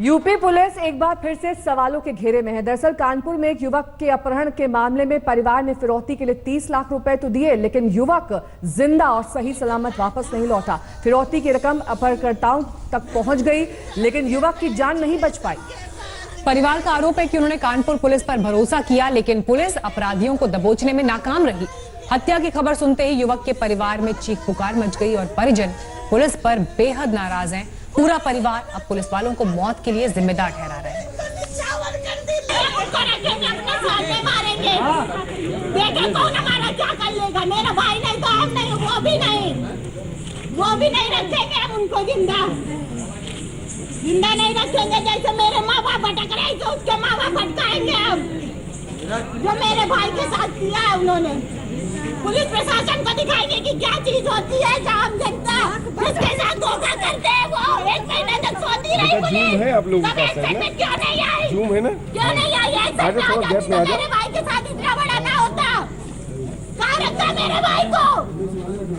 UP police एक बार फिर से सवालों के घेरे में है। दरअसल कानपुर में एक युवक के अपहरण के मामले में परिवार ने फिरौती के लिए 30 लाख रुपए तो दिए, लेकिन युवक जिंदा और सही सलामत वापस नहीं लौटा। फिरौती की रकम अपहरणकर्ताओं तक पहुंच गई, लेकिन युवक की जान नहीं बच पाई। परिवार का आरोप है कि उन्होंने कानपुर पुलिस पर भरोसा किया, लेकिन पुलिस अपराधियों को दबोचने में नाकाम रही। हत्या की खबर सुनते ही युवक के परिवार में चीख पुकार मच गई और परिजन पुलिस पर बेहद नाराज हैं। पूरा परिवार अब पुलिस वालों को मौत के लिए जिम्मेदार ठहरा रहे हैं। कौन हमारा क्या कर लेगा? मेरा भाई नहीं तो हम नहीं, वो भी नहीं रखेंगे हम उनको जिंदा नहीं रखेंगे। जैसे मेरे माँ बाप भटक रहे थे, उसके माँ बाप भटकाएंगे हम। जो मेरे भाई के साथ किया है उन्होंने, पुलिस प्रशासन को दिखाएंगे कि क्या चीज होती है। आम जनता उसके साथ धोखा करते हैं। वो एक महीने तक सोती रही पुलिस। है आप लोगों का क्यों नहीं आई? जूम है ना? क्यों नहीं आई? मेरे भाई के साथ इतना बड़ा ना होता। कहाँ रखा मेरे भाई को?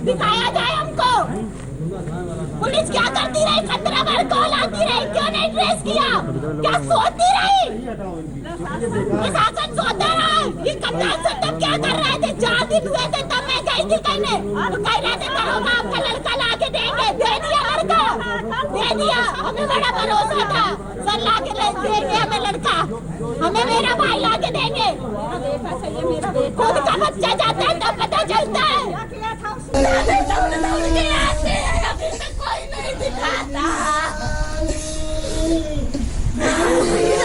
दिखाया जाए हमको। पुलिस क्या करती रही? 15 बार कॉल आती रही, क्यों नहीं ट्रेस किया? क्या सोती रही? प्रशासन सोता रहा। ये कप्तान से तब क्या कर रहे थे? 4 दिन हुए थे तब मैं गई थी कहने, तो कह रहे थे दरोगा आपका लड़का ला के देंगे। दे दिया लड़का, दे दिया। हमें बड़ा भरोसा था, सर ला के देंगे हमें लड़का, हमें मेरा भाई ला के देंगे। खुद का बच्चा जाता है तब पता चलता है। कोई नहीं दिखाता।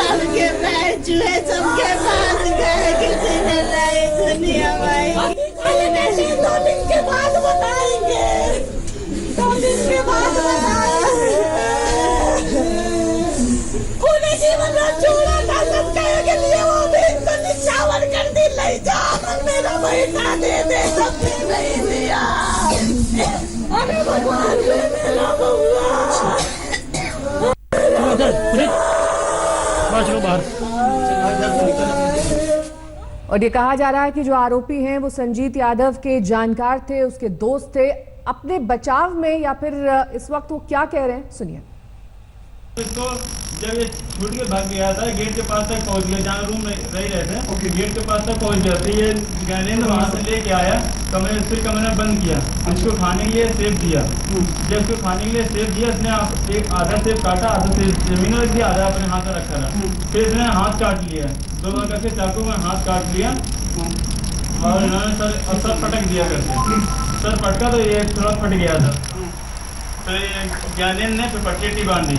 सबके पैर चूहे, सबके पास गए, किसी ने नहीं सुनी हमारी। 2 दिन के बाद बताएंगे, 2 दिन के बाद बताएंगे। पूरे जीवन में छोड़ा था सबके के लिए, वो भी इनको निछावर कर दी। ले जाओ मेरा बेटा, दे दे, सबने नहीं दिया। अरे भगवान ने मेरा बउआ। और ये कहा जा रहा है कि जो आरोपी हैं वो संजीत यादव के जानकार थे, उसके दोस्त थे। अपने बचाव में या फिर इस वक्त वो क्या कह रहे हैं, सुनिए। इसको जब ये छूट के भाग गया था, गेट के पास तक पहुंच गया, जहाँ रूम रह रहे थे, गेट के पास तक पहुंच गया था। ये ज्ञानेंद्र वहाँ से लेके आया, फिर कमरा बंद किया, उसको खाने के लिए सेब दिया। जब उसको खाने के लिए सेब दिया, इसने एक आधा सेब काटा, आधा सेब जमीन रख दिया, आधा अपने हाथ में रखा था। फिर इसने हाथ काट लिया, 2 बार करके चाकू में हाथ काट लिया और इन्होंने सर पटक दिया करके। सर पटका तो ये थोड़ा फट गया था, तो ज्ञानेंद्र ने फिर पट्टी बांधी।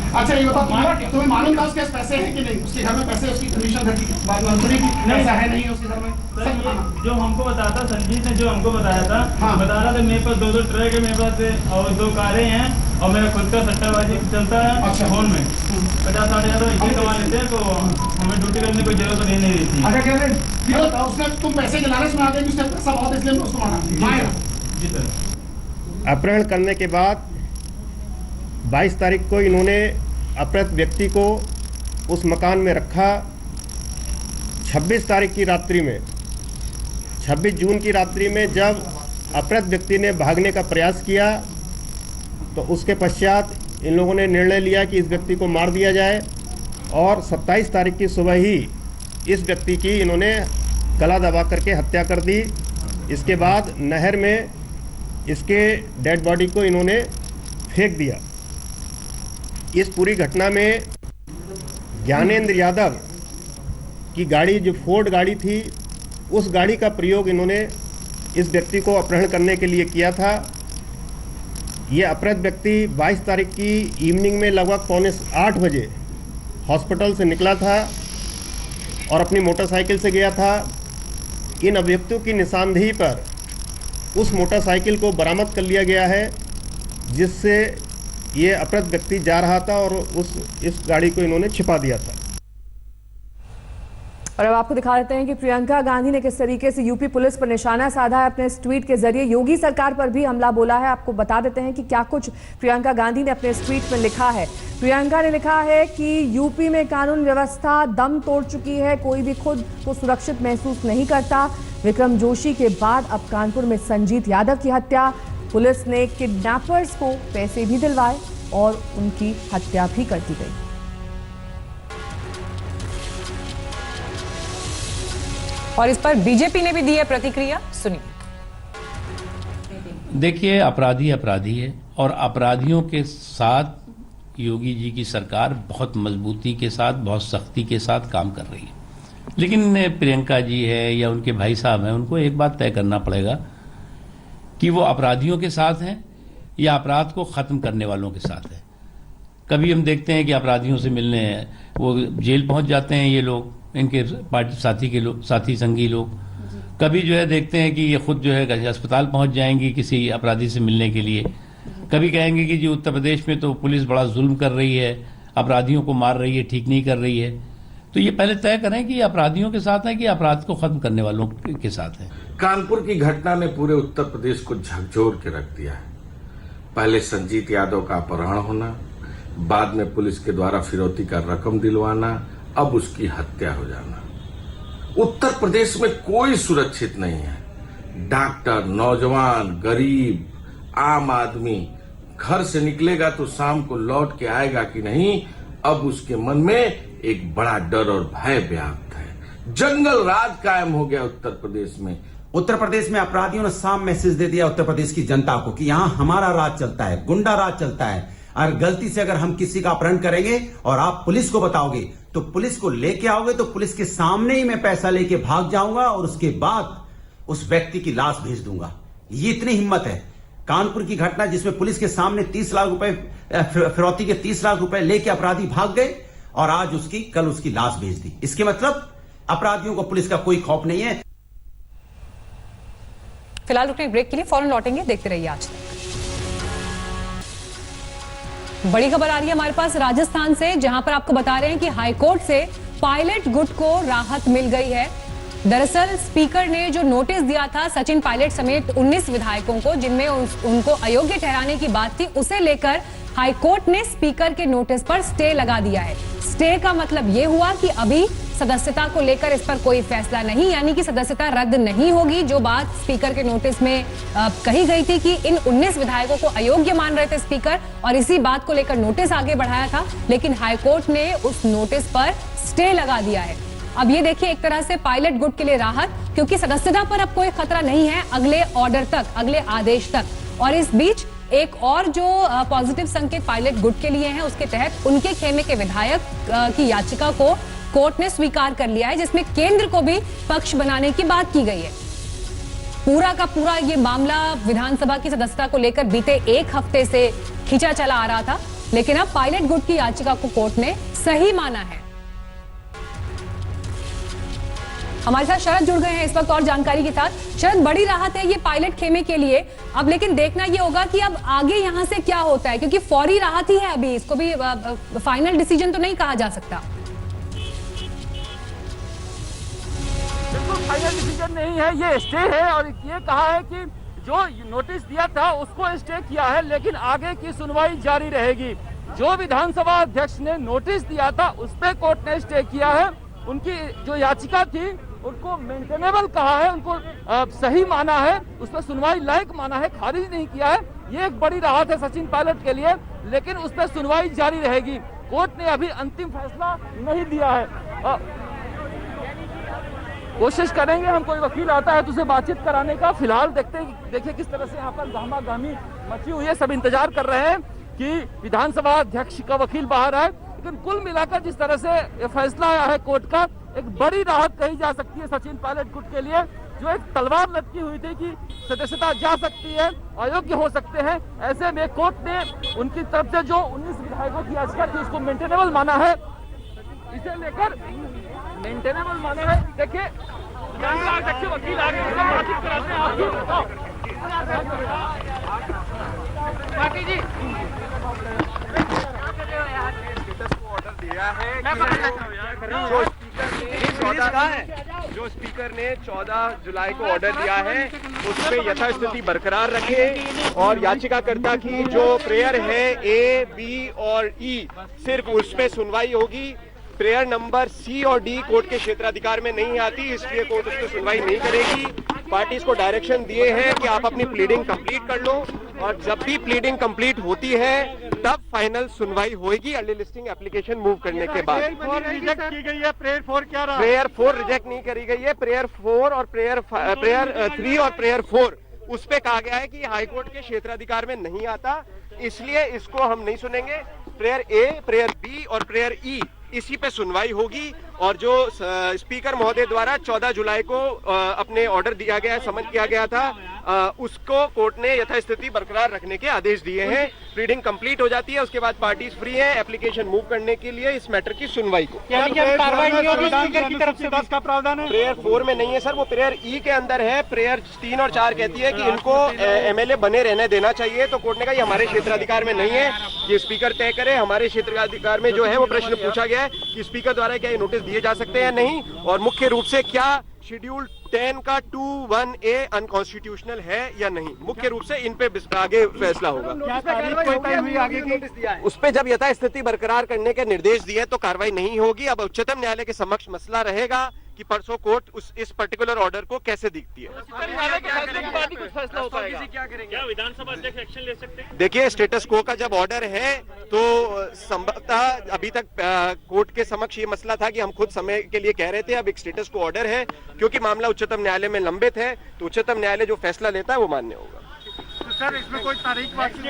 अच्छा ये बताओ, तुम्हें मालूम था उसके पैसे हैं कि नहीं? उसके घर में पैसे, उसकी कमीशन नहीं है, नहीं है उसके घर में? सर जो हमको बताता, संजीत ने जो हमको बताया था, बता रहा था मेरे पास 2 ट्रक है मेरे पास, और 2 कारें हैं, और मेरा खुद का सट्टाबाजी चलता है। अच्छा, फोन में 50-60 हज़ार इतने कमा लेते हैं, तो हमें ड्यूटी करने की जरूरत नहीं रहती। अच्छा कह रहे उसने तुम पैसे के लालच में आ गए, उसने पैसा बहुत इसलिए उसको मारा। जी सर। अपहरण करने के बाद 22 तारीख को इन्होंने अपहृत व्यक्ति को उस मकान में रखा। 26 तारीख की रात्रि में, 26 जून की रात्रि में जब अपहृत व्यक्ति ने भागने का प्रयास किया, तो उसके पश्चात इन लोगों ने निर्णय लिया कि इस व्यक्ति को मार दिया जाए, और 27 तारीख की सुबह ही इस व्यक्ति की इन्होंने गला दबा करके हत्या कर दी। इसके बाद नहर में इसके डेड बॉडी को इन्होंने फेंक दिया। इस पूरी घटना में ज्ञानेंद्र यादव की गाड़ी, जो फोर्ड गाड़ी थी, उस गाड़ी का प्रयोग इन्होंने इस व्यक्ति को अपहरण करने के लिए किया था। ये अपहृत व्यक्ति 22 तारीख की इवनिंग में लगभग 7:45 बजे हॉस्पिटल से निकला था और अपनी मोटरसाइकिल से गया था। इन अभियुक्तों की निशानदेही पर उस मोटरसाइकिल को बरामद कर लिया गया है, जिससे ये अपहृत व्यक्ति जा रहा था, और इस गाड़ी को इन्होंने छिपा दिया था। और अब आपको दिखा देते हैं कि प्रियंका गांधी ने किस तरीके से यूपी पुलिस पर निशाना साधा है अपने इस ट्वीट के जरिए। योगी सरकार पर भी हमला बोला है। आपको बता देते हैं कि क्या कुछ प्रियंका गांधी ने अपने इस ट्वीट में लिखा है। प्रियंका ने लिखा है कि यूपी में कानून व्यवस्था दम तोड़ चुकी है, कोई भी खुद को सुरक्षित महसूस नहीं करता। विक्रम जोशी के बाद अब कानपुर में संजीत यादव की हत्या। पुलिस ने किडनैपर्स को पैसे भी दिलवाए और उनकी हत्या भी कर दी गई। और इस पर बीजेपी ने भी दी है प्रतिक्रिया, सुनिए। देखिए, अपराधी अपराधी है और अपराधियों के साथ योगी जी की सरकार बहुत मजबूती के साथ, बहुत सख्ती के साथ काम कर रही है। लेकिन प्रियंका जी है या उनके भाई साहब हैं, उनको एक बात तय करना पड़ेगा कि वो अपराधियों के साथ हैं या अपराध को खत्म करने वालों के साथ हैं। कभी हम देखते हैं कि अपराधियों से मिलने वो जेल पहुंच जाते हैं ये लोग, इनके पार्टी साथी के लोग, साथी संगी लोग। कभी जो है देखते हैं कि ये खुद जो है अस्पताल पहुंच जाएंगी किसी अपराधी से मिलने के लिए। कभी कहेंगे कि जी उत्तर प्रदेश में तो पुलिस बड़ा जुल्म कर रही है, अपराधियों को मार रही है, ठीक नहीं कर रही है। तो ये पहले तय करें कि अपराधियों के साथ है कि अपराध को खत्म करने वालों के साथ है। कानपुर की घटना ने पूरे उत्तर प्रदेश को झकझोर के रख दिया है। पहले संजीत यादव का अपहरण होना, बाद में पुलिस के द्वारा फिरौती का रकम दिलवाना, अब उसकी हत्या हो जाना। उत्तर प्रदेश में कोई सुरक्षित नहीं है। डॉक्टर, नौजवान, गरीब, आम आदमी घर से निकलेगा तो शाम को लौट के आएगा कि नहीं, अब उसके मन में एक बड़ा डर और भय व्याप्त है। जंगल राज कायम हो गया उत्तर प्रदेश में। उत्तर प्रदेश में अपराधियों ने साफ मैसेज दे दिया उत्तर प्रदेश की जनता को कि यहां हमारा राज चलता है, गुंडा राज चलता है। और गलती से अगर हम किसी का अपहरण करेंगे और आप पुलिस को बताओगे तो पुलिस को लेके आओगे तो पुलिस के सामने ही मैं पैसा लेके भाग जाऊंगा और उसके बाद उस व्यक्ति की लाश भेज दूंगा। ये इतनी हिम्मत है। कानपुर की घटना जिसमें पुलिस के सामने 30 लाख रुपए फिरौती के 30 लाख रुपए लेके अपराधी भाग गए और आज कल उसकी लाश भेज दी। इसके मतलब अपराधियों को पुलिस का कोई खौफ नहीं है। फिलहाल रुकने ब्रेक के लिए, फौरन लौटेंगे, देखते रहिए आज तक। बड़ी खबर आ रही है हमारे पास राजस्थान से, जहां पर आपको बता रहे हैं कि हाईकोर्ट से पायलट गुट को राहत मिल गई है। दरअसल स्पीकर ने जो नोटिस दिया था सचिन पायलट समेत 19 विधायकों को, जिनमें उनको अयोग्य ठहराने की बात थी, उसे लेकर हाईकोर्ट ने स्पीकर के नोटिस पर स्टे लगा दिया है। स्टे का मतलब यह हुआ कि अभी सदस्यता को लेकर इस पर कोई फैसला नहीं, यानी कि सदस्यता रद्द नहीं होगी। जो बात स्पीकर के नोटिस में कही गई थी कि इन 19 विधायकों को अयोग्य मान रहे थे स्पीकर, और इसी बात को लेकर नोटिस आगे बढ़ाया था, लेकिन हाईकोर्ट ने उस नोटिस पर स्टे लगा दिया है। अब ये देखिए, एक तरह से पायलट गुट के लिए राहत, क्योंकि सदस्यता पर अब कोई खतरा नहीं है अगले ऑर्डर तक, अगले आदेश तक। और इस बीच एक और जो पॉजिटिव संकेत पायलट गुट के लिए हैं, उसके तहत उनके खेमे के विधायक की याचिका को कोर्ट ने स्वीकार कर लिया है, जिसमें केंद्र को भी पक्ष बनाने की बात की गई है। पूरा का पूरा ये मामला विधानसभा की सदस्यता को लेकर बीते एक हफ्ते से खींचा चला आ रहा था, लेकिन अब पायलट गुट की याचिका को कोर्ट ने सही माना है। हमारे साथ शरद जुड़ गए हैं इस वक्त और जानकारी के साथ। शरद, बड़ी राहत है ये पायलट खेमे के लिए, अब लेकिन देखना ये होगा कि अब आगे यहां से क्या होता है, क्योंकि फौरी राहत ही है, अभी इसको भी फाइनल डिसीजन तो नहीं कहा जा सकता। बिल्कुल फाइनल डिसीजन नहीं है, ये स्टे है, और ये कहा है कि जो नोटिस दिया था उसको स्टे किया है, लेकिन आगे की सुनवाई जारी रहेगी। जो विधानसभा अध्यक्ष ने नोटिस दिया था उस पर कोर्ट ने स्टे किया है। उनकी जो याचिका थी उनको मेंटेनेबल कहा है, उनको सही माना है, उस पर सुनवाई लायक माना है, खारिज नहीं किया है। ये एक बड़ी राहत है सचिन पायलट के लिए, लेकिन उस पर सुनवाई जारी रहेगी। कोर्ट ने अभी अंतिम फैसला नहीं दिया है। कोशिश करेंगे, हम कोई वकील आता है तो उसे बातचीत कराने का। फिलहाल देखिए किस तरह से यहाँ पर गहमा गहमी मची हुई है। सब इंतजार कर रहे हैं कि विधानसभा अध्यक्ष का वकील बाहर आए, लेकिन कुल मिलाकर जिस तरह से ये फैसला आया है कोर्ट का, एक बड़ी राहत कही जा सकती है सचिन पायलट गुट के लिए। जो एक तलवार लटकी हुई थी कि सदस्यता जा सकती है, अयोग्य हो सकते हैं, ऐसे में कोर्ट ने उनकी तरफ से जो 19 विधायकों की याचिका थी उसको मेंटेनेबल माना है। इसे लेकर मेंटेनेबल माना है। देखिए वकील आ गए, बातचीत कराते हैं आपकी जी। ऑर्डर दिया है जो स्पीकर ने 14 जुलाई को ऑर्डर दिया है उसमें यथास्थिति बरकरार रखे, और याचिकाकर्ता की जो प्रेयर है ए, बी और ई, सिर्फ उसमें सुनवाई होगी। प्रेयर नंबर सी और डी कोर्ट के क्षेत्राधिकार में नहीं आती, इसलिए कोर्ट उस पर सुनवाई नहीं करेगी। पार्टीज को डायरेक्शन दिए हैं कि आप अपनी प्लीडिंग कंप्लीट कर लो, और जब भी प्लीडिंग कंप्लीट होती है तब फाइनल सुनवाई होगी अर्ली लिस्टिंग एप्लीकेशन मूव करने के बाद। रिजेक्ट की गई है, प्रेयर 4 क्या रहा? प्रेयर 4 रिजेक्ट नहीं करी गई है, प्रेयर 4 और प्रेयर 3 और प्रेयर 4 उस पे कहा गया है कि हाईकोर्ट के क्षेत्राधिकार में नहीं आता, इसलिए इसको हम नहीं सुनेंगे। प्रेयर ए, प्रेयर बी और प्रेयर ई इसी पे सुनवाई होगी। और जो स्पीकर महोदय द्वारा 14 जुलाई को अपने ऑर्डर दिया गया है, समन किया गया था, उसको कोर्ट ने यथास्थिति बरकरार रखने के आदेश दिए हैं। प्लीडिंग कंप्लीट हो जाती है, उसके बाद पार्टीज फ्री हैं एप्लीकेशन मूव करने के लिए इस मैटर की सुनवाई को। कार्रवाई नहीं होगी स्पीकर की तरफ से, 10 का प्रावधान है। प्रेयर 4 में नहीं है सर, वो प्रेयर ई के अंदर है। प्रेयर 3 और 4 कहती है कि इनको एमएलए बने रहने देना चाहिए, तो कोर्ट ने कहा ये हमारे क्षेत्राधिकार में नहीं है, ये स्पीकर तय करे। हमारे क्षेत्राधिकार में जो है वो प्रश्न पूछा गया है कि स्पीकर द्वारा क्या ये नोटिस दिए जा सकते हैं या नहीं, और मुख्य रूप से क्या शेड्यूल 10 का 2(1)A अनकॉन्स्टिट्यूशनल है या नहीं। मुख्य रूप से इन पे आगे फैसला होगा। उस पे जब यथास्थिति बरकरार करने के निर्देश दिए तो कार्रवाई नहीं होगी। अब उच्चतम न्यायालय के समक्ष मसला रहेगा कि परसों कोर्ट इस पर्टिकुलर ऑर्डर को कैसे देखती है। क्या विधानसभा अध्यक्ष एक्शन ले सकते हैं? देखिए, स्टेटस को का जब ऑर्डर है तो संभवतः अभी तक कोर्ट के समक्ष ये मसला था कि हम खुद समय के लिए कह रहे थे, अब एक स्टेटस को ऑर्डर है, क्योंकि मामला उच्चतम न्यायालय में लंबित है, तो उच्चतम न्यायालय जो फैसला लेता है वो मान्य होगा। तो सर इसमें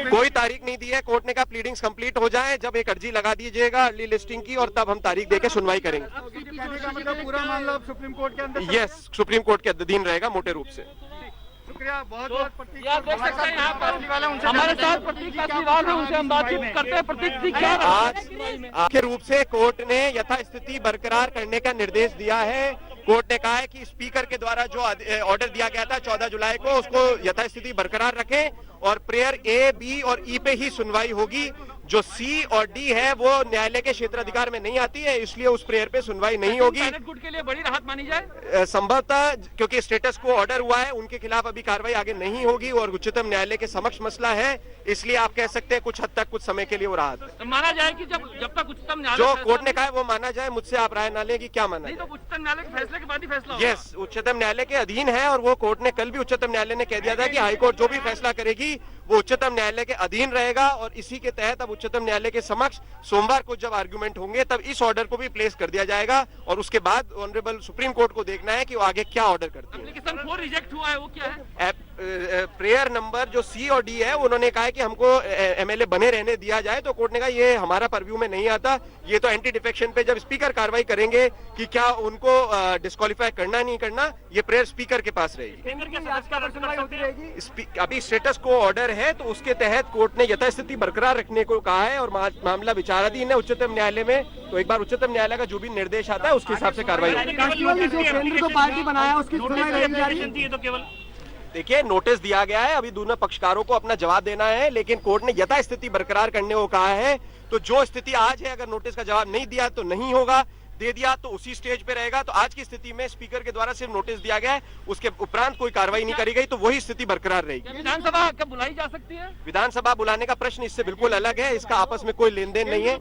कोई तारीख नहीं दी है। कोर्ट ने कहा प्लीडिंग्स कंप्लीट हो जाए, जब एक अर्जी लगा दीजिएगा अर्ली लिस्टिंग की, और तब हम तारीख देके सुनवाई करेंगे। मतलब पूरा मामला सुप्रीम कोर्ट के अंदर? यस, सुप्रीम कोर्ट के अधीन रहेगा मोटे रूप से। शुक्रिया, बहुत बहुत प्रतीक। देख सकते हैं यहाँ पर हमारे साथ प्रतीक केजरीवाल है, उनसे हम बातचीत करते हैं। प्रतीक जी, क्या आज मुख्य रूप से कोर्ट ने यथास्थिति बरकरार करने का निर्देश दिया है। कोर्ट ने कहा है कि स्पीकर के द्वारा जो ऑर्डर दिया गया था 14 जुलाई को, उसको यथास्थिति बरकरार रखें, और प्रेयर ए, बी और ई पे ही सुनवाई होगी। जो सी और डी है वो न्यायालय के क्षेत्राधिकार में नहीं आती है, इसलिए उस प्रेयर पे सुनवाई नहीं होगी। गुट के लिए बड़ी राहत मानी जाए संभवतः, क्योंकि स्टेटस को ऑर्डर हुआ है, उनके खिलाफ अभी कार्रवाई आगे नहीं होगी और उच्चतम न्यायालय के समक्ष मसला है, इसलिए आप कह सकते हैं कुछ हद तक कुछ समय के लिए वो राहत है। तो माना जाए कि जब तक उच्चतम न्यायालय जो कोर्ट ने कहा है वो माना जाए। मुझसे आप राय ना लें कि क्या माना नहीं, जाए। तो उच्चतम न्यायालय के फैसले के बाद ही फैसला होगा। यस, उच्चतम न्यायालय के अधीन है, और वो कोर्ट ने कल भी उच्चतम न्यायालय ने कह दिया था कि हाईकोर्ट जो भी फैसला करेगी वो उच्चतम न्यायालय के अधीन रहेगा, और इसी के तहत अब उच्चतम न्यायालय के समक्ष सोमवार को जब आर्गुमेंट होंगे तब इस ऑर्डर को भी प्लेस कर दिया जाएगा, और उसके बाद ऑनरेबल सुप्रीम कोर्ट को देखना है कि वो आगे क्या ऑर्डर करती है। एप्लीकेशन 4 रिजेक्ट हुआ है, वो क्या है? प्रेयर नंबर जो सी और डी है, उन्होंने कहा है कि हमको एमएलए बने रहने दिया जाए, तो कोर्ट ने कहा ये हमारा परव्यू में नहीं आता, ये तो एंटी डिफेक्शन पे जब स्पीकर कार्रवाई करेंगे कि क्या उनको डिस्क्वालीफाई करना नहीं करना, ये प्रेयर स्पीकर के पास रहेगी। अभी स्टेटस को ऑर्डर है, तो उसके तहत कोर्ट ने यथास्थिति बरकरार रखने को कहा है, और मामला विचाराधीन है उच्चतम न्यायालय में, तो एक बार उच्चतम न्यायालय का जो भी निर्देश आता है उसके हिसाब से कार्रवाई होगी। देखिए, नोटिस दिया गया है, अभी दोनों पक्षकारों को अपना जवाब देना है, लेकिन कोर्ट ने यथास्थिति बरकरार करने को कहा है, तो जो स्थिति आज है, अगर नोटिस का जवाब नहीं दिया तो नहीं होगा, दे दिया तो उसी स्टेज पे रहेगा। तो आज की स्थिति में स्पीकर के द्वारा सिर्फ नोटिस दिया गया है, उसके उपरांत कोई कार्रवाई नहीं करी गई, तो वही स्थिति बरकरार रहेगी। विधानसभा कब बुलाई जा सकती है? विधानसभा बुलाने का प्रश्न इससे बिल्कुल अलग है, इसका आपस में कोई लेन देन नहीं है।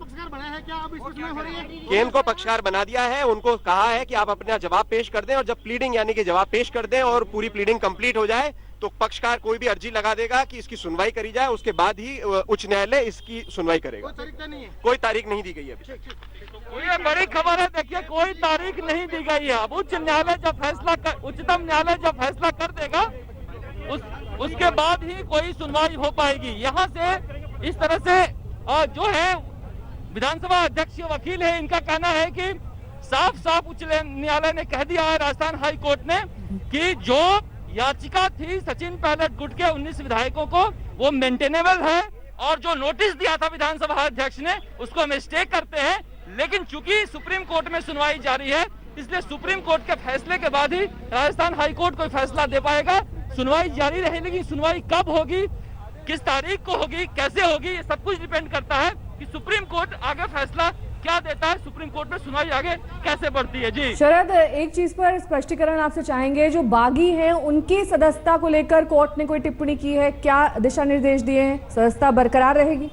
केंद्र को पक्षकार बना दिया है, उनको कहा है कि आप अपना जवाब पेश कर दें, और जब प्लीडिंग यानी कि जवाब पेश कर दें और पूरी प्लीडिंग कंप्लीट हो जाए तो पक्षकार कोई भी अर्जी लगा देगा कि इसकी सुनवाई करी जाए, उसके बाद ही उच्च न्यायालय इसकी सुनवाई करेगा। कोई तारीख नहीं दी गई है। ये बड़ी खबर है, देखिए कोई तारीख नहीं दी गई है। अब उच्चतम न्यायालय जब फैसला कर देगा उसके बाद ही कोई सुनवाई हो पाएगी। यहाँ से इस तरह से जो है विधानसभा अध्यक्ष वकील है, इनका कहना है कि साफ साफ उच्च न्यायालय ने कह दिया है, राजस्थान हाई कोर्ट ने, कि जो याचिका थी सचिन पायलट गुट के 19 विधायकों को, वो मेंटेनेबल है, और जो नोटिस दिया था विधानसभा अध्यक्ष ने उसको हम स्टे करते हैं। लेकिन चूंकि सुप्रीम कोर्ट में सुनवाई जारी है, इसलिए सुप्रीम कोर्ट के फैसले के बाद ही राजस्थान हाई कोर्ट कोई फैसला दे पाएगा। सुनवाई जारी रहेगी, सुनवाई कब होगी, किस तारीख को होगी, कैसे होगी, ये सब कुछ डिपेंड करता है कि सुप्रीम कोर्ट आगे फैसला क्या देता है, सुप्रीम कोर्ट में सुनवाई आगे कैसे बढ़ती है। जी शरद, एक चीज पर स्पष्टीकरण आपसे चाहेंगे, जो बागी हैं उनकी सदस्यता को लेकर कोर्ट ने कोई टिप्पणी की है, क्या दिशा निर्देश दिए हैं, सदस्यता बरकरार रहेगी?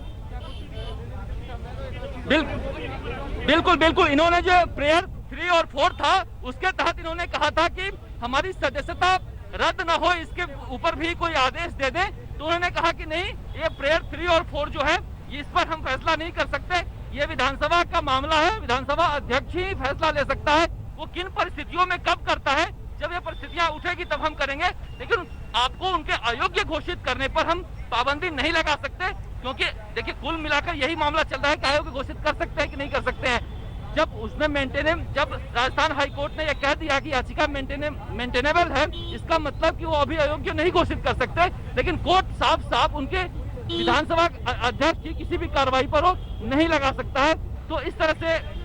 बिल्कुल इन्होंने जो प्रेयर 3 और 4 था, उसके तहत इन्होंने कहा था कि हमारी सदस्यता रद्द न हो, इसके ऊपर भी कोई आदेश दे दें, तो उन्होंने कहा कि नहीं, ये प्रेयर 3 और 4 जो है इस पर हम फैसला नहीं कर सकते, ये विधानसभा का मामला है, विधानसभा अध्यक्ष ही फैसला ले सकता है। वो किन परिस्थितियों में कब करता है, जब ये परिस्थितियां उठेगी तब हम करेंगे, लेकिन आपको उनके अयोग्य घोषित करने पर हम पाबंदी नहीं लगा सकते, क्योंकि देखिए कुल मिलाकर यही मामला चल रहा है कि अयोग्य घोषित कर सकते हैं कि नहीं कर सकते हैं। जब उसमें जब राजस्थान हाईकोर्ट ने यह कह दिया कि याचिका मेंटेनेबल है, इसका मतलब कि वो अभी अयोग्य नहीं घोषित कर सकते, लेकिन कोर्ट साफ साफ उनके विधानसभा अध्यक्ष की किसी भी कार्रवाई पर वो नहीं लगा सकता है। तो इस तरह से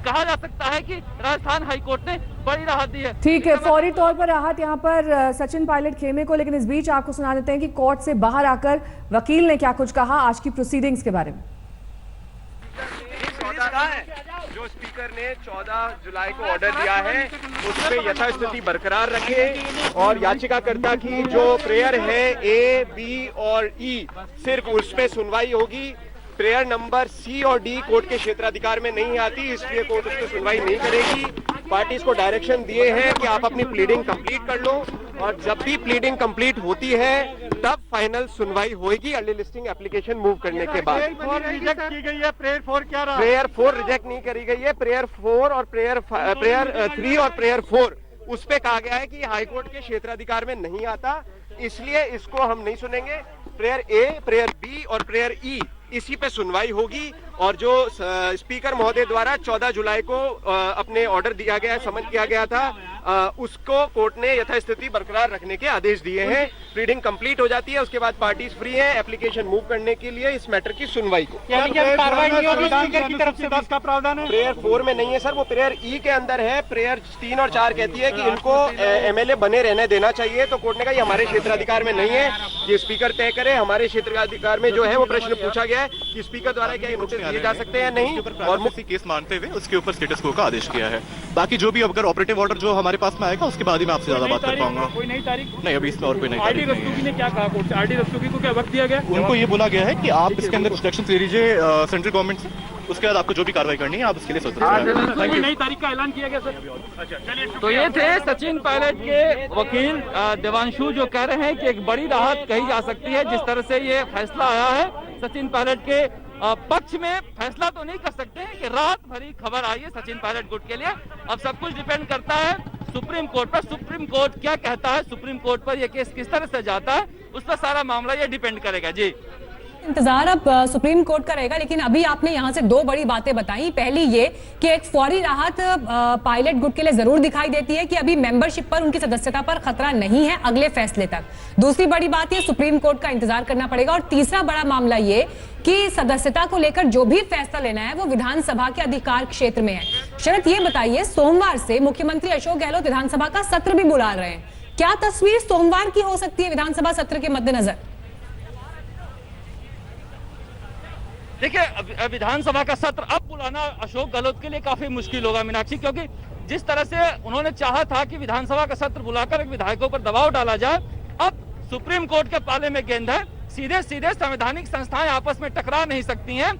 कहा जा सकता है कि राजस्थान हाईकोर्ट ने बड़ी राहत दी है। ठीक है, फौरी तौर पर राहत यहाँ पर सचिन पायलट खेमे को, लेकिन इस बीच आपको सुना देते हैं कि कोर्ट से बाहर आकर वकील ने क्या कुछ कहा आज की प्रोसीडिंग्स के बारे में। जो स्पीकर ने 14 जुलाई को ऑर्डर दिया है उस पे यथास्थिति बरकरार रखे और याचिकाकर्ता की जो प्रेयर है A, B और E सिर्फ उस पे सुनवाई होगी। प्रेयर नंबर C और D कोर्ट के क्षेत्राधिकार में नहीं आती, इसलिए कोर्ट उस पर सुनवाई नहीं करेगी। पार्टीज को डायरेक्शन दिए हैं कि आप अपनी प्लीडिंग कंप्लीट कर लो और जब भी प्लीडिंग कंप्लीट होती है तब फाइनल सुनवाई होगी अर्ली लिस्टिंग एप्लीकेशन मूव करने के बाद। रिजेक्ट की गई है, प्रेयर 4 क्या रहा? प्रेयर 4 रिजेक्ट नहीं करी गई है, प्रेयर 4 और प्रेयर 3 और प्रेयर 4 उस पे कहा गया है कि हाईकोर्ट के क्षेत्राधिकार में नहीं आता, इसलिए इसको हम नहीं सुनेंगे। प्रेयर A, प्रेयर B और प्रेयर E इसी पे सुनवाई होगी और जो स्पीकर महोदय द्वारा 14 जुलाई को अपने ऑर्डर दिया गया है, समन किया गया था, उसको कोर्ट ने यथास्थिति बरकरार रखने के आदेश दिए हैं। प्लीडिंग कंप्लीट हो जाती है, उसके बाद पार्टीज फ्री हैं एप्लीकेशन मूव करने के लिए इस मैटर की सुनवाई को। कार्रवाई नहीं होगी स्पीकर की तरफ से, 10 का प्रावधान है। प्रेयर 4 में नहीं है सर, वो प्रेयर E के अंदर है। प्रेयर 3 और 4 कहती है कि इनको MLA बने रहने देना चाहिए, तो कोर्ट ने कहा ये हमारे क्षेत्राधिकार में नहीं है, ये स्पीकर तय करे। हमारे क्षेत्राधिकार में जो है वो प्रश्न पूछा गया है कि स्पीकर द्वारा क्या ये नोटिस दिए जा सकते हैं नहीं, और मुख्य केस मानते हुए उसके ऊपर स्टेटस को का आदेश किया है। बाकी जो भी अगर ऑपरेटिव ऑर्डर जो हमारे पास में आएगा उसके बाद ही मैं आपसे ज्यादा बात कर पाऊंगा। कोई नई तारीख नहीं, अभी इसमें और कोई नई आरडी रस्तोगी ने क्या कहा कोर्ट से? आरडी रस्तोगी को क्या वक्त दिया गया? उनको ये बोला गया है कि आप इसके अंदर इंस्ट्रक्शन ले लीजिए सेंट्रल गवर्नमेंट से, उसके बाद आपको जो भी कार्रवाई करनी है आप उसके लिए स्वतंत्र हैं। कोई नई तारीख का ऐलान किया गया सर? तो ये थे सचिन पायलट के वकील देवांशु, जो कह रहे हैं कि एक बड़ी राहत कही जा सकती है जिस तरह से ये फैसला आया है। सचिन पायलट के पक्ष में फैसला तो नहीं कर सकते हैं कि राहत भरी खबर आई है सचिन पायलट गुट के लिए। अब सब कुछ डिपेंड करता है सुप्रीम कोर्ट पर, सुप्रीम कोर्ट क्या कहता है, सुप्रीम कोर्ट पर यह केस किस तरह से जाता है, उस पर सारा मामला ये डिपेंड करेगा। जी, इंतजार अब सुप्रीम कोर्ट का रहेगा, लेकिन अभी आपने यहां से दो बड़ी बातें बताई। पहली ये कि एक फौरी राहत पायलट गुट के लिए जरूर दिखाई देती है कि अभी मेंबरशिप पर, उनकी सदस्यता पर खतरा नहीं है अगले फैसले तक। दूसरी बड़ी बात ये सुप्रीम कोर्ट का इंतजार करना पड़ेगा। और तीसरा बड़ा मामला ये कि सदस्यता को लेकर जो भी फैसला लेना है वो विधानसभा के अधिकार क्षेत्र में है। शरद, ये बताइए, सोमवार से मुख्यमंत्री अशोक गहलोत विधानसभा का सत्र भी बुला रहे हैं, क्या तस्वीर सोमवार की हो सकती है विधानसभा सत्र के मद्देनजर? देखिए, विधानसभा का सत्र अब बुलाना अशोक गहलोत के लिए काफी मुश्किल होगा मीनाक्षी, क्योंकि जिस तरह से उन्होंने चाहा था कि विधानसभा का सत्र बुलाकर विधायकों पर दबाव डाला जाए, अब सुप्रीम कोर्ट के पाले में गेंद है। सीधे सीधे संवैधानिक संस्थाएं आपस में टकरा नहीं सकती हैं।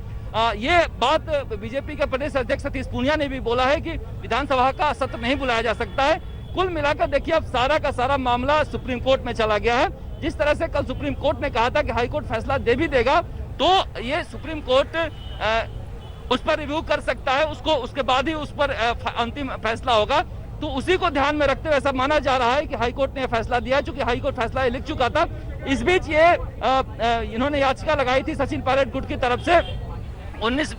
ये बात बीजेपी के प्रदेश अध्यक्ष सतीश पूनिया ने भी बोला है कि विधानसभा का सत्र नहीं बुलाया जा सकता है। कुल मिलाकर देखिए, अब सारा का सारा मामला सुप्रीम कोर्ट में चला गया है। जिस तरह से कल सुप्रीम कोर्ट ने कहा था कि हाईकोर्ट फैसला दे भी देगा, तो ये सुप्रीम कोर्ट उस पर रिव्यू कर सकता है, उसके बाद ही उस पर अंतिम फैसला होगा। तो उसी को ध्यान में रखते हुए ऐसा माना जा रहा है कि हाईकोर्ट ने फैसला दिया, चूंकि हाईकोर्ट फैसला लिख चुका था। इस बीच ये इन्होंने याचिका लगाई थी सचिन पायलट गुट की तरफ से 19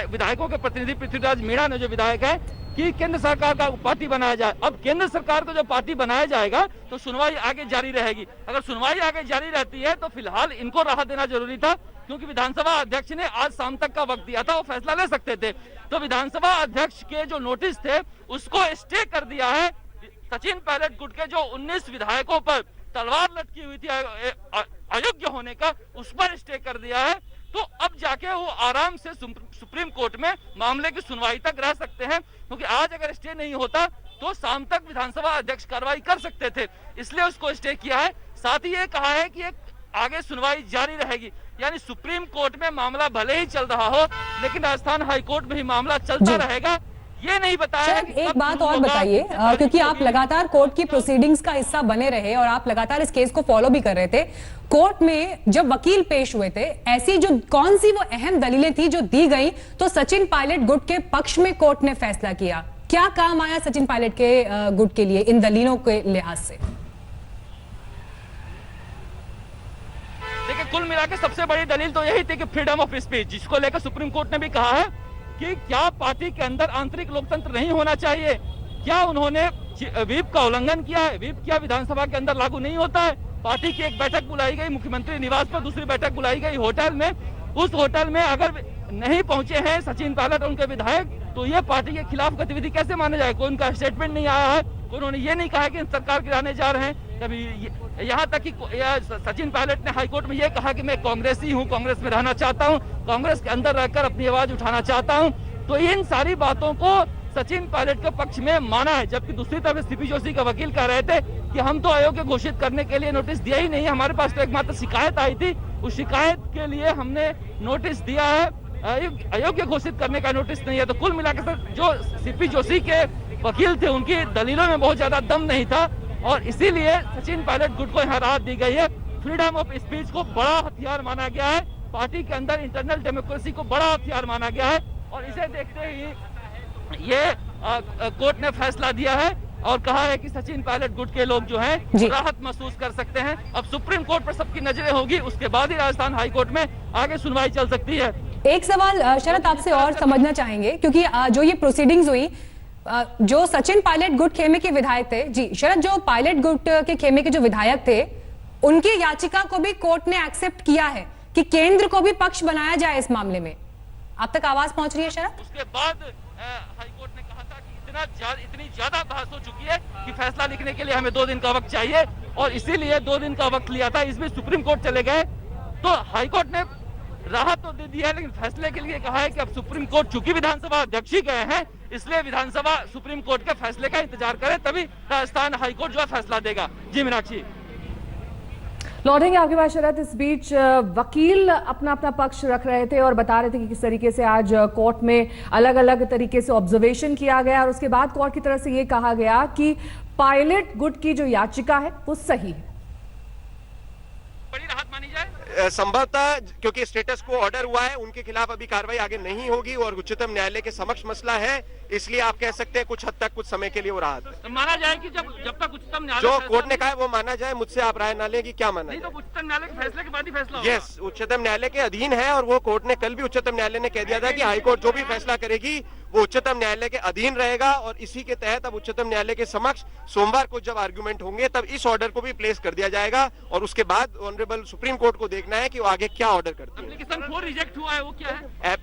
विधायकों के प्रतिनिधि पृथ्वीराज मीणा ने, जो विधायक है, कि केंद्र सरकार का पार्टी बनाया जाए। अब केंद्र सरकार को जो पार्टी बनाया जाएगा तो सुनवाई आगे जारी रहेगी। अगर सुनवाई आगे जारी रहती है तो फिलहाल इनको राहत देना जरूरी था, क्योंकि विधानसभा अध्यक्ष ने आज शाम तक का वक्त दिया था, वो फैसला ले सकते थे। तो विधानसभा अध्यक्ष के जो नोटिस थे उसको स्टे कर दिया है। सचिन पायलट गुट के जो 19 विधायकों पर तलवार लटकी हुई थी अयोग्य होने का, उस पर स्टे कर दिया है। तो अब जाके वो आराम से सुप्रीम कोर्ट में मामले की सुनवाई तक रह सकते हैं, क्योंकि आज अगर स्टे नहीं होता तो शाम तक विधानसभा अध्यक्ष कार्रवाई कर सकते थे, इसलिए उसको स्टे किया है। साथ ही ये कहा है कि आगे सुनवाई जारी रहेगी, यानी सुप्रीम कोर्ट में मामला भले ही चल रहा हो लेकिन राजस्थान हाईकोर्ट में ही मामला चलता रहेगा। ये नहीं बताया। सर एक बात और बताइए, क्योंकि आप लगातार कोर्ट की प्रोसीडिंग्स का हिस्सा बने रहे और आप लगातार इस केस को फॉलो भी कर रहे थे, कोर्ट में जब वकील पेश हुए थे, ऐसी जो कौन सी वो अहम दलीलें थी जो दी गई तो सचिन पायलट गुट के पक्ष में कोर्ट ने फैसला किया? क्या काम आया सचिन पायलट के गुट के लिए इन दलीलों के लिहाज से? देखिए, कुल मिला के सबसे बड़ी दलील तो यही थी कि फ्रीडम ऑफ स्पीच, जिसको लेकर सुप्रीम कोर्ट ने भी कहा है कि क्या पार्टी के अंदर आंतरिक लोकतंत्र नहीं होना चाहिए? क्या उन्होंने व्हिप का उल्लंघन किया है? व्हिप क्या विधानसभा के अंदर लागू नहीं होता है? पार्टी की एक बैठक बुलाई गई मुख्यमंत्री निवास पर, दूसरी बैठक बुलाई गई होटल में। उस होटल में अगर नहीं पहुंचे हैं सचिन पायलट और उनके विधायक, तो ये पार्टी के खिलाफ गतिविधि कैसे माना जाए? कोई उनका स्टेटमेंट नहीं आया है, उन्होंने ये नहीं कहा कि सरकार गिराने जा रहे हैं। कभी यहाँ तक कि सचिन पायलट ने हाईकोर्ट में ये कहा कि मैं कांग्रेसी हूँ, कांग्रेस में रहना चाहता हूँ, कांग्रेस के अंदर रहकर अपनी आवाज उठाना चाहता हूँ। तो इन सारी बातों को सचिन पायलट के पक्ष में माना है, जबकि दूसरी तरफ सीपी जोशी का वकील कह रहे थे कि हम तो अयोग्य घोषित करने के लिए नोटिस दिया ही नहीं, हमारे पास तो एकमात्र शिकायत आई थी, उस शिकायत के लिए हमने नोटिस दिया है, अयोग्य घोषित करने का नोटिस नहीं है। तो कुल मिलाकर जो सीपी जोशी के वकील थे उनकी दलीलों में बहुत ज्यादा दम नहीं था और इसीलिए सचिन पायलट गुट को यहाँ राहत दी गई है। फ्रीडम ऑफ स्पीच को बड़ा हथियार माना गया है, पार्टी के अंदर इंटरनल डेमोक्रेसी को बड़ा हथियार माना गया है और इसे देखते ही ये कोर्ट ने फैसला दिया है और कहा है कि सचिन पायलट गुट के लोग जो हैं राहत महसूस कर सकते हैं। अब सुप्रीम कोर्ट पर सबकी नजरें होगी, उसके बाद ही राजस्थान हाई कोर्ट में आगे सुनवाई चल सकती है। एक सवाल शरद आपसे और समझना चाहेंगे, क्योंकि जो ये प्रोसीडिंग्स हुई, जो सचिन पायलट गुट खेमे के विधायक थे, जी शरद, जो पायलट गुट के खेमे के जो विधायक थे उनकी याचिका को भी कोर्ट ने एक्सेप्ट किया है कि केंद्र को भी पक्ष बनाया जाए इस मामले में। आप तक आवाज पहुंच रही है शरद? उसके बाद हाईकोर्ट ने कहा था कि इतनी ज्यादा बहस हो चुकी है कि फैसला लिखने के लिए हमें 2 दिन का वक्त चाहिए और इसीलिए 2 दिन का वक्त लिया था। इसमें सुप्रीम कोर्ट चले गए तो हाईकोर्ट ने राहत तो दे दी है, लेकिन फैसले के लिए कहा है कि अब सुप्रीम कोर्ट, चूंकि विधानसभा अध्यक्ष ही गए हैं, इसलिए विधानसभा सुप्रीम कोर्ट के फैसले का इंतजार करे, तभी राजस्थान हाईकोर्ट जो है फैसला देगा। जी मीनाक्षी। लौटेंगे आपके पास शरद। इस बीच वकील अपना अपना पक्ष रख रहे थे और बता रहे थे कि किस तरीके से आज कोर्ट में अलग अलग तरीके से ऑब्जर्वेशन किया गया और उसके बाद कोर्ट की तरफ से ये कहा गया कि पायलट गुट की जो याचिका है वो सही है। बड़ी राहत मानी जाए संभवतः, क्योंकि स्टेटस को ऑर्डर हुआ है, उनके खिलाफ अभी कार्रवाई आगे नहीं होगी और उच्चतम न्यायालय के समक्ष मसला है, इसलिए आप कह सकते हैं कुछ हद तक, कुछ समय के लिए वो राहत तो माना जाए कि जब तक उच्चतम न्यायालय जो कोर्ट ने कहा है वो माना जाए। मुझसे आप राय ना लें कि क्या माना नहीं, जाए। तो उच्चतम न्यायालय के फैसले के बाद ही फैसला होगा। यस, उच्चतम न्यायालय के अधीन है और वो कोर्ट ने कल भी उच्चतम न्यायालय ने कह दिया था कि हाईकोर्ट जो भी फैसला करेगी वो उच्चतम न्यायालय के अधीन रहेगा और इसी के तहत अब उच्चतम न्यायालय के समक्ष सोमवार को जब आर्गुमेंट होंगे तब इस ऑर्डर को भी प्लेस कर दिया जाएगा और उसके बाद ऑनरेबल सुप्रीम कोर्ट को देखना है कि वो आगे क्या ऑर्डर करती है। एप्लीकेशन 4 रिजेक्ट हुआ है, वो क्या है?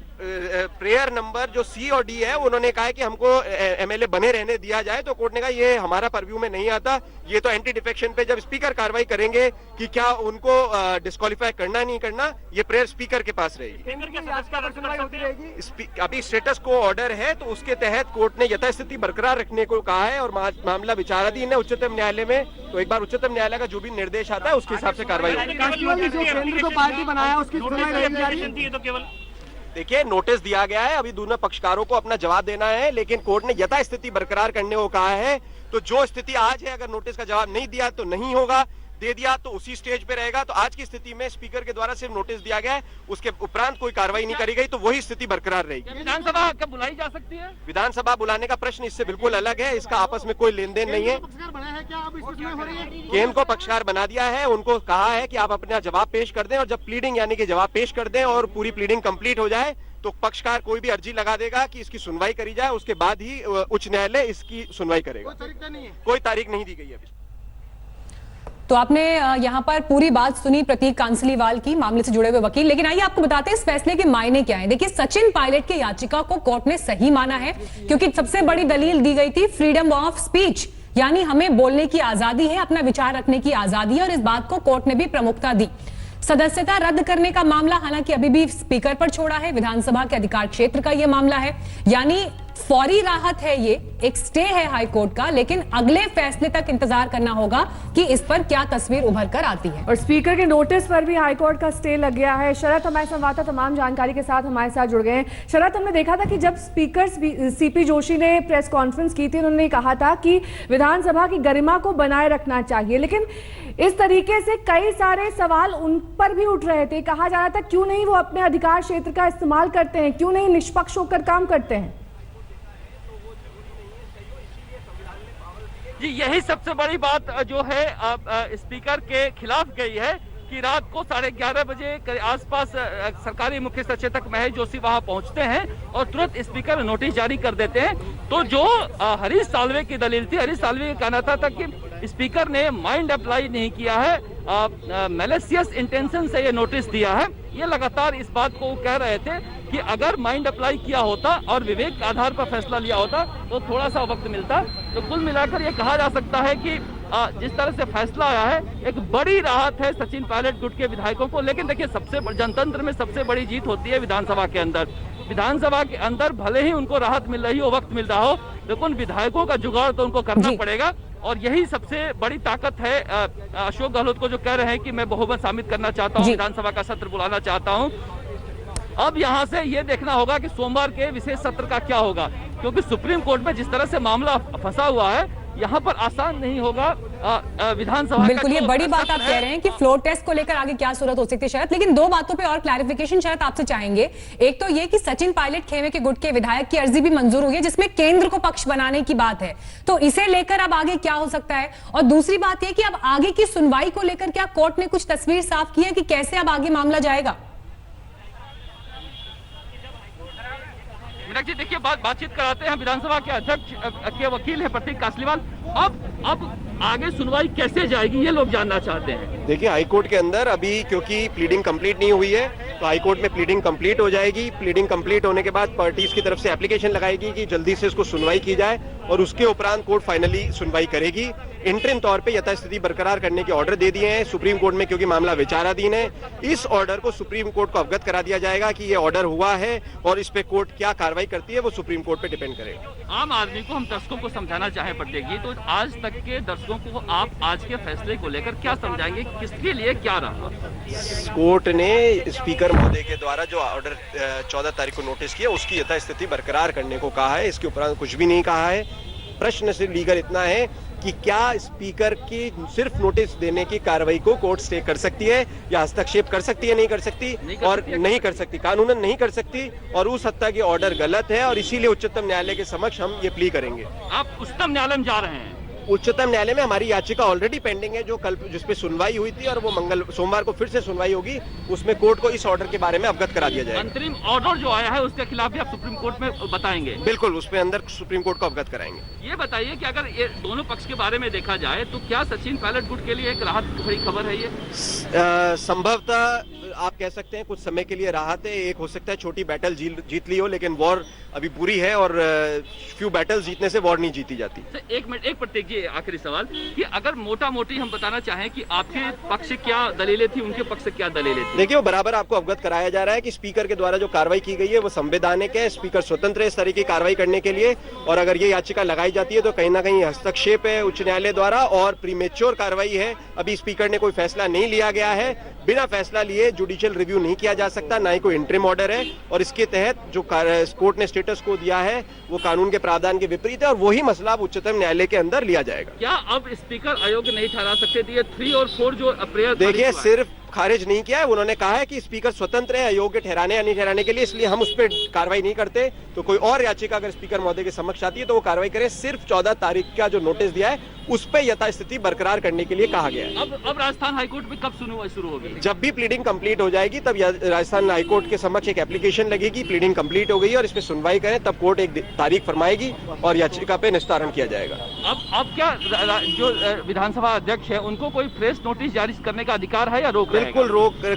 प्रेयर नंबर जो सी और डी है, उन्होंने कहा है कि हमको एमएलए बने रहने दिया जाए, तो कोर्ट ने कहा ये हमारा परव्यू में नहीं आता, ये तो एंटी डिफेक्शन पे जब स्पीकर कार्रवाई करेंगे कि क्या उनको डिस्क्वालीफाई करना नहीं करना, ये प्रेयर स्पीकर के पास रहेगी। अभी स्टेटस को ऑर्डर है तो उसके तहत कोर्ट ने यथास्थिति बरकरार रखने को कहा है और मामला विचाराधीन है उच्चतम न्यायालय में, तो एक बार उच्चतम न्यायालय का जो भी निर्देश आता है उसके हिसाब से कार्रवाई होगी। देखिए, नोटिस दिया गया है, अभी दोनों पक्षकारों को अपना जवाब देना है, लेकिन कोर्ट ने यथास्थिति बरकरार करने को कहा है। तो जो स्थिति आज है, अगर नोटिस का जवाब नहीं दिया तो नहीं होगा, दे दिया तो उसी स्टेज पे रहेगा। तो आज की स्थिति में स्पीकर के द्वारा सिर्फ नोटिस दिया गया है, उसके उपरांत कोई कार्रवाई नहीं करी गई, तो वही स्थिति बरकरार रहेगी। विधानसभा कब बुलाई जा सकती है? विधानसभा बुलाने का प्रश्न इससे बिल्कुल अलग है, इसका आपस में कोई लेन देन नहीं है। केंद्र को पक्षकार बना दिया है, उनको कहा है कि आप अपना जवाब पेश कर दें और जब प्लीडिंग यानी कि जवाब पेश कर दें और पूरी प्लीडिंग कंप्लीट हो जाए तो पक्षकार कोई भी अर्जी लगा देगा कि इसकी सुनवाई करी जाए, उसके बाद ही उच्च न्यायालय इसकी सुनवाई करेगा। कोई तारीख नहीं दी गई है अभी। तो आपने यहाँ पर पूरी बात सुनी प्रतीक कांसलीवाल की, मामले से जुड़े हुए वकील। लेकिन आइए आपको बताते हैं इस फैसले के मायने क्या हैं। देखिए, सचिन पायलट की याचिका को कोर्ट ने सही माना है क्योंकि सबसे बड़ी दलील दी गई थी फ्रीडम ऑफ स्पीच, यानी हमें बोलने की आजादी है, अपना विचार रखने की आजादी है और इस बात को कोर्ट ने भी प्रमुखता दी। सदस्यता रद्द करने का मामला हालांकि अभी भी स्पीकर पर छोड़ा है, विधानसभा के अधिकार क्षेत्र का यह मामला है, यानी फौरी राहत है, ये एक स्टे है हाई कोर्ट का, लेकिन अगले फैसले तक इंतजार करना होगा कि इस पर क्या तस्वीर उभर कर आती है। और स्पीकर के नोटिस पर भी हाईकोर्ट का स्टे लग गया है। शरद हमारे संवाददाता तमाम जानकारी के साथ हमारे साथ जुड़ गए हैं। शरद, हमने देखा था कि जब स्पीकर सीपी जोशी ने प्रेस कॉन्फ्रेंस की थी, उन्होंने कहा था कि विधानसभा की गरिमा को बनाए रखना चाहिए, लेकिन इस तरीके से कई सारे सवाल उन पर भी उठ रहे थे। कहा जा रहा था क्यों नहीं वो अपने अधिकार क्षेत्र का इस्तेमाल करते हैं, क्यों नहीं निष्पक्ष होकर काम करते हैं। जी, यही सबसे बड़ी बात जो है स्पीकर के खिलाफ गई है कि रात को 11:30 बजे के आसपास सरकारी मुख्य सचेतक महेश जोशी वहां पहुंचते हैं और तुरंत स्पीकर नोटिस जारी कर देते हैं। तो जो हरीश साल्वे की दलील थी, हरीश साल्वे का कहना था कि स्पीकर ने माइंड अप्लाई नहीं किया है, मैलिशियस इंटेंशन से ये नोटिस दिया है। ये लगातार इस बात को कह रहे थे कि अगर माइंड अप्लाई किया होता और विवेक के आधार पर फैसला लिया होता तो थोड़ा सा वक्त मिलता। तो कुल मिलाकर ये कहा जा सकता है कि जिस तरह से फैसला आया है, एक बड़ी राहत है सचिन पायलट गुट के विधायकों को। लेकिन देखिए, जनतंत्र में सबसे बड़ी जीत होती है विधानसभा के अंदर। विधानसभा के अंदर भले ही उनको राहत मिल रही हो, वक्त मिल रहा हो, लेकिन विधायकों का जुगाड़ तो उनको करना पड़ेगा। और यही सबसे बड़ी ताकत है अशोक गहलोत को, जो कह रहे हैं कि मैं बहुमत साबित करना चाहता हूँ, विधानसभा का सत्र बुलाना चाहता हूँ। अब यहाँ से ये देखना होगा कि सोमवार के विशेष सत्र का क्या होगा, क्योंकि सुप्रीम कोर्ट में जिस तरह से मामला फंसा हुआ है, यहाँ पर आसान नहीं होगा विधानसभा। बिल्कुल, ये बड़ी बात आप कह रहे हैं कि फ्लोर टेस्ट को लेकर आगे क्या सूरत हो सकती है शरद, लेकिन दो बातों पे और क्लैरिफिकेशन शरद आपसे चाहेंगे। एक तो ये कि सचिन पायलट खेमे के गुट के विधायक की अर्जी भी मंजूर हुई है जिसमें केंद्र को पक्ष बनाने की बात है, तो इसे लेकर अब आगे क्या हो सकता है। और दूसरी बात यह कि अब आगे की सुनवाई को लेकर क्या कोर्ट ने कुछ तस्वीर साफ की है कि कैसे अब आगे मामला जाएगा। जी देखिए, बातचीत कराते हैं विधानसभा के अध्यक्ष के वकील है प्रतीक कासलीवाल। अब आगे सुनवाई कैसे जाएगी ये लोग जानना चाहते हैं। देखिए, हाईकोर्ट के अंदर अभी क्योंकि प्लीडिंग कंप्लीट नहीं हुई है, तो हाईकोर्ट में प्लीडिंग कंप्लीट हो जाएगी। प्लीडिंग कंप्लीट होने के बाद पार्टीज की तरफ से एप्लीकेशन लगाएगी कि जल्दी से इसको सुनवाई की जाए और उसके उपरांत कोर्ट फाइनली सुनवाई करेगी। इंटरिम तौर पे यथास्थिति बरकरार करने के ऑर्डर दे दिए हैं सुप्रीम कोर्ट में, क्योंकि मामला विचाराधीन है। इस ऑर्डर को सुप्रीम कोर्ट को अवगत करा दिया जाएगा कि ये ऑर्डर हुआ है और इस पे कोर्ट क्या कार्रवाई करती है वो सुप्रीम कोर्ट पे डिपेंड करेगा। आम आदमी को, हम दर्शकों को समझाना चाहे प्रत्येक जी, तो आज तक के दर्शकों को आप आज के फैसले को लेकर क्या समझाएंगे, किसके लिए क्या रहा। कोर्ट ने स्पीकर महोदय के द्वारा जो ऑर्डर 14 तारीख को नोटिस किया उसकी यथास्थिति बरकरार करने को कहा है। इसके उपरांत कुछ भी नहीं कहा है। प्रश्न सिर्फ लीगल इतना है कि क्या स्पीकर की सिर्फ नोटिस देने की कार्रवाई को कोर्ट स्टे कर सकती है या हस्तक्षेप कर सकती है, नहीं कर सकती, नहीं कर सकती, कानूनन नहीं कर सकती। और उस हद तक ये ऑर्डर गलत है और इसीलिए उच्चतम न्यायालय के समक्ष हम ये प्ली करेंगे। आप उच्चतम न्यायालय में जा रहे हैं? उच्चतम न्यायालय में हमारी याचिका ऑलरेडी पेंडिंग है, जो कल जिसपे सुनवाई हुई थी और वो सोमवार को फिर से सुनवाई होगी। उसमें कोर्ट को इस ऑर्डर के बारे में अवगत करा दिया जाएगा। अंतरिम ऑर्डर जो आया है उसके खिलाफ भी आप सुप्रीम कोर्ट में बताएंगे? बिल्कुल, उसमें अंदर सुप्रीम कोर्ट को अवगत कराएंगे। ये बताइए कि अगर ये दोनों पक्ष के बारे में देखा जाए तो क्या सचिन पायलट गुट के लिए एक राहत भरी खबर है ये? संभवतः आप कह सकते हैं कुछ समय के लिए राहत है। एक हो सकता है छोटी बैटल जीत ली हो, लेकिन वॉर अभी पूरी है और फ्यू बैटल जीतने से वॉर नहीं जीती जाती। एक मिनट, एक प्रत्येक जी, आखिरी सवाल कि अगर मोटा मोटी हम बताना चाहें कि आपके पक्ष से क्या दलीलें थी, उनके पक्ष से क्या दलीलें थी? देखिए, वो बराबर आपको अवगत कराया जा रहा है कि स्पीकर के द्वारा जो कार्रवाई की गई है वो संवैधानिक है। स्पीकर स्वतंत्र है इस तरह की कार्रवाई करने के लिए, और अगर ये याचिका लगाई जाती है तो कहीं ना कहीं हस्तक्षेप है उच्च न्यायालय द्वारा और प्रीमेच्योर कार्रवाई है। अभी स्पीकर ने कोई फैसला नहीं लिया गया है, बिना फैसला लिए जुडिशियल रिव्यू नहीं किया जा सकता, ना ही कोई इंटरिम ऑर्डर है। और इसके तहत जो कोर्ट ने स्टेटस को दिया है वो कानून के प्रावधान के विपरीत है और वही मसला अब उच्चतम न्यायालय के अंदर लिया जाएगा। क्या अब स्पीकर अयोग्य नहीं ठहरा सकते थे? 3 और 4 जो प्रेयर, देखिए, सिर्फ खारिज नहीं किया है, उन्होंने कहा है कि स्पीकर स्वतंत्र है अयोग्य ठहराने या नहीं ठहराने के लिए, इसलिए हम उस पर कार्रवाई नहीं करते। तो कोई और याचिका अगर स्पीकर महोदय के समक्ष आती है तो वो कार्रवाई करें। सिर्फ 14 तारीख का जो नोटिस दिया है उस पर यथास्थिति बरकरार करने के लिए कहा गया है। अब राजस्थान हाईकोर्ट में कब सुनवाई शुरू होगी? जब भी प्लीडिंग कंप्लीट हो जाएगी तब राजस्थान हाईकोर्ट के समक्ष एक एप्लीकेशन लगेगी, प्लीडिंग कंप्लीट हो गई और इसमें सुनवाई करें, तब कोर्ट एक तारीख फरमाएगी और याचिका पे निस्तारण किया जाएगा। अब क्या जो विधानसभा अध्यक्ष है उनको कोई प्रेस नोटिस जारी करने का अधिकार है या रोक? बिल्कुल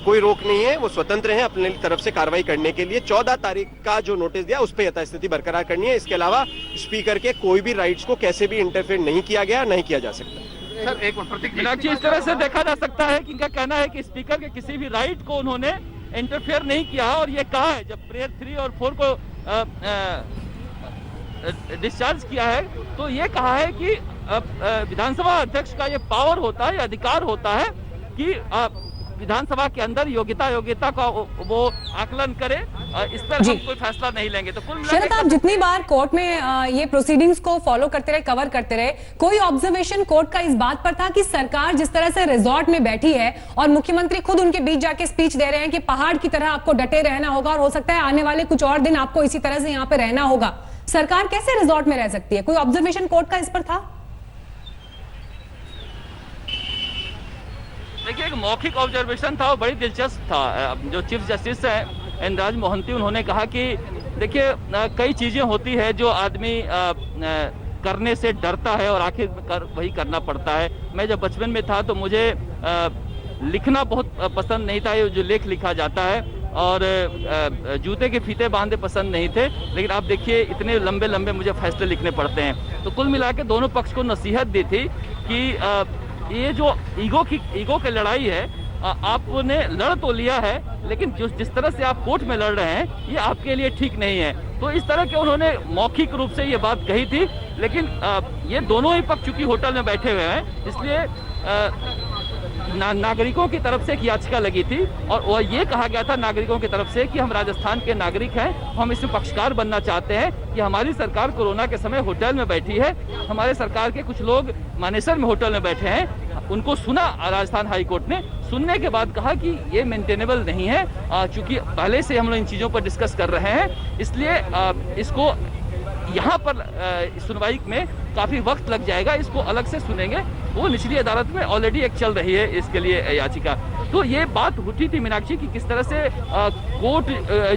कोई रोक नहीं है, वो स्वतंत्र हैं अपने तरफ से कार्रवाई करने के लिए। 14 तारीख का जो नोटिस दिया उस पर यथास्थिति बरकरार करनी है। इसके अलावा स्पीकर के कोई भी राइट्स को कैसे भी इंटरफेयर नहीं किया गया, नहीं किया जा सकता। सर, एक मिनट, इस तरह से देखा जा सकता है कि इनका कहना है कि स्पीकर के किसी भी राइट को उन्होंने इंटरफेयर नहीं किया और ये कहा है जब प्रेयर 3 और 4 को डिस्चार्ज किया है तो ये कहा है कि विधानसभा अध्यक्ष का ये पावर होता है, अधिकार होता है कि विधानसभा के अंदर योग्यता का वो आकलन करे। इस पर हम कोई फैसला नहीं लेंगे। तो कुल शरद, आप जितनी बार कोर्ट में ये प्रोसीडिंग्स को फॉलो करते रहे, कवर करते रहे, कोई ऑब्जर्वेशन कोर्ट का इस बात पर था कि सरकार जिस तरह से रिजॉर्ट में बैठी है और मुख्यमंत्री खुद उनके बीच जाके स्पीच दे रहे हैं कि पहाड़ की तरह आपको डटे रहना होगा और हो सकता है आने वाले कुछ और दिन आपको इसी तरह से यहाँ पे रहना होगा, सरकार कैसे रिजॉर्ट में रह सकती है? कोई ऑब्जर्वेशन कोर्ट का इस पर था? देखिए, एक मौखिक ऑब्जर्वेशन था, वो बड़ी दिलचस्प था। जो चीफ जस्टिस है एन मोहंती, उन्होंने कहा कि देखिए कई चीजें होती है जो आदमी करने से डरता है और आखिर वही करना पड़ता है। मैं जब बचपन में था तो मुझे लिखना बहुत पसंद नहीं था, ये जो लेख लिखा जाता है, और जूते के फीते बांधे पसंद नहीं थे, लेकिन आप देखिए इतने लंबे लंबे मुझे फैसले लिखने पड़ते हैं। तो कुल मिला के दोनों पक्ष को नसीहत दी थी कि ये जो ईगो की लड़ाई है, आपने लड़ तो लिया है, लेकिन जिस तरह से आप कोर्ट में लड़ रहे हैं ये आपके लिए ठीक नहीं है। तो इस तरह के उन्होंने मौखिक रूप से ये बात कही थी, लेकिन ये दोनों ही पक्ष चूंकि होटल में बैठे हुए हैं, इसलिए नागरिकों की तरफ से एक याचिका लगी थी और वह ये कहा गया था नागरिकों की तरफ से कि हम राजस्थान के नागरिक हैं, हम इसमें पक्षकार बनना चाहते हैं कि हमारी सरकार कोरोना के समय होटल में बैठी है, हमारे सरकार के कुछ लोग मानेसर में होटल में बैठे हैं, उनको सुना राजस्थान हाई कोर्ट ने। सुनने के बाद कहा कि ये मेंटेनेबल नहीं है, चूंकि पहले से हम लोग इन चीज़ों पर डिस्कस कर रहे हैं, इसलिए इसको यहाँ पर सुनवाई में काफी वक्त लग जाएगा, इसको अलग से सुनेंगे। वो निचली अदालत में ऑलरेडी एक चल रही है इसके लिए याचिका। तो ये बात उठी थी मीनाक्षी की किस तरह से कोर्ट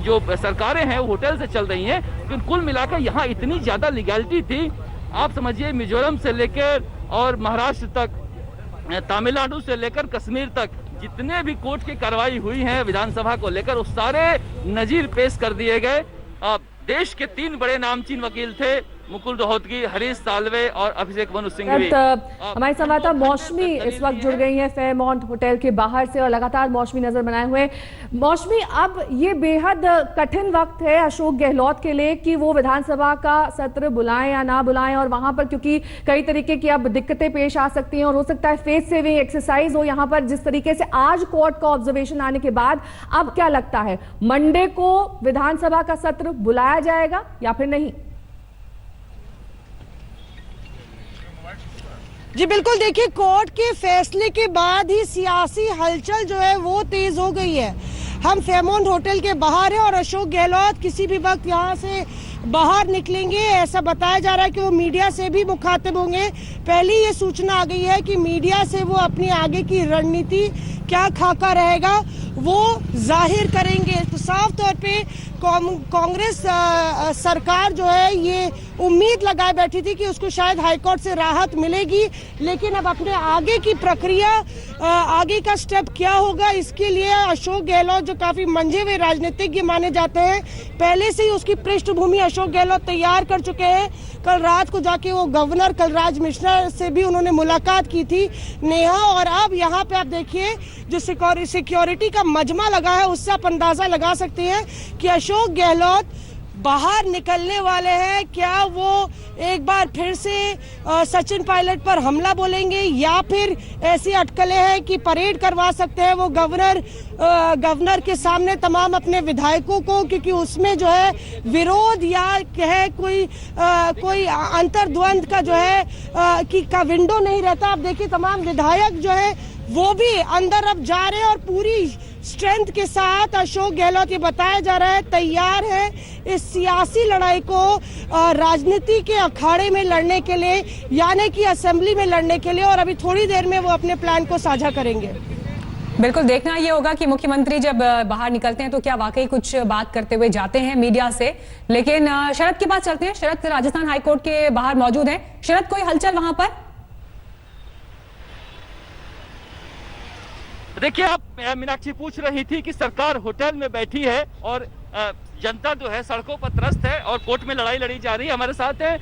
जो सरकारें हैं वो होटल से चल रही हैं, लेकिन कुल मिलाकर यहाँ इतनी ज्यादा लीगैलिटी थी। आप समझिए मिजोरम से लेकर और महाराष्ट्र तक, तमिलनाडु से लेकर कश्मीर तक जितने भी कोर्ट की कार्रवाई हुई है विधानसभा को लेकर, उस सारे नजीर पेश कर दिए गए। देश के 3 बड़े नामचीन वकील थे, मुकुल रोहतगी, हरीश साल्वे और अभिषेक मनु सिंघवी। हमारी संवाददाता मौसमी इस वक्त जुड़ गई है फेयरमाउंट होटल के बाहर से और लगातार मौसमी नजर बनाए हुए। मौसमी, अब ये बेहद कठिन वक्त है अशोक गहलोत के लिए कि वो विधानसभा का सत्र बुलाएं या ना बुलाएं, और वहां पर क्योंकि कई तरीके की अब दिक्कतें पेश आ सकती हैं और हो सकता है फेस सेविंग एक्सरसाइज हो यहाँ पर। जिस तरीके से आज कोर्ट का ऑब्जर्वेशन आने के बाद अब क्या लगता है, मंडे को विधानसभा का सत्र बुलाया जाएगा या फिर नहीं? जी बिल्कुल, देखिए कोर्ट के फैसले के बाद ही सियासी हलचल जो है वो तेज हो गई है। हम फेयरमाउंट होटल के बाहर हैं और अशोक गहलोत किसी भी वक्त यहाँ से बाहर निकलेंगे, ऐसा बताया जा रहा है कि वो मीडिया से भी मुखातिब होंगे। पहली ये सूचना आ गई है कि मीडिया से वो अपनी आगे की रणनीति क्या खाका रहेगा वो जाहिर करेंगे। तो साफ तौर पे कांग्रेस सरकार जो है ये उम्मीद लगाए बैठी थी कि उसको शायद हाईकोर्ट से राहत मिलेगी, लेकिन अब अपने आगे की प्रक्रिया, आगे का स्टेप क्या होगा, इसके लिए अशोक गहलोत जो काफी मंझे हुए राजनीतिज्ञ माने जाते हैं, पहले से ही उसकी पृष्ठभूमि अशोक गहलोत तैयार कर चुके हैं। कल रात को जाके वो गवर्नर कलराज मिश्रा से भी उन्होंने मुलाकात की थी, नेहा, और अब यहाँ पे आप देखिए जो सिक्योरिटी का मजमा लगा है उससे आप अंदाजा लगा सकते हैं कि अशोक गहलोत बाहर निकलने वाले हैं। क्या वो एक बार फिर से सचिन पायलट पर हमला बोलेंगे या फिर ऐसी अटकलें हैं कि परेड करवा सकते हैं वो गवर्नर के सामने तमाम अपने विधायकों को, क्योंकि उसमें जो है विरोध या कहे कोई अंतर्द्वंद का जो है का विंडो नहीं रहता। आप देखिए तमाम विधायक जो है वो भी अंदर अब जा रहे हैं और पूरी स्ट्रेंथ के साथ अशोक गहलोत, ये बताया जा रहा है, तैयार है इस सियासी लड़ाई को राजनीति के अखाड़े में लड़ने के लिए, यानी कि असेंबली में लड़ने के लिए, और अभी थोड़ी देर में वो अपने प्लान को साझा करेंगे। बिल्कुल, देखना ये होगा कि मुख्यमंत्री जब बाहर निकलते हैं तो क्या वाकई कुछ बात करते हुए जाते हैं मीडिया से। लेकिन शरद के पास चलते हैं। शरद राजस्थान हाईकोर्ट के बाहर मौजूद है। शरद, कोई हलचल वहां पर? देखिए, आप मीनाक्षी पूछ रही थी कि सरकार होटल में बैठी है और जनता जो है सड़कों पर त्रस्त है और कोर्ट में लड़ाई लड़ी जा रही है। हमारे साथ है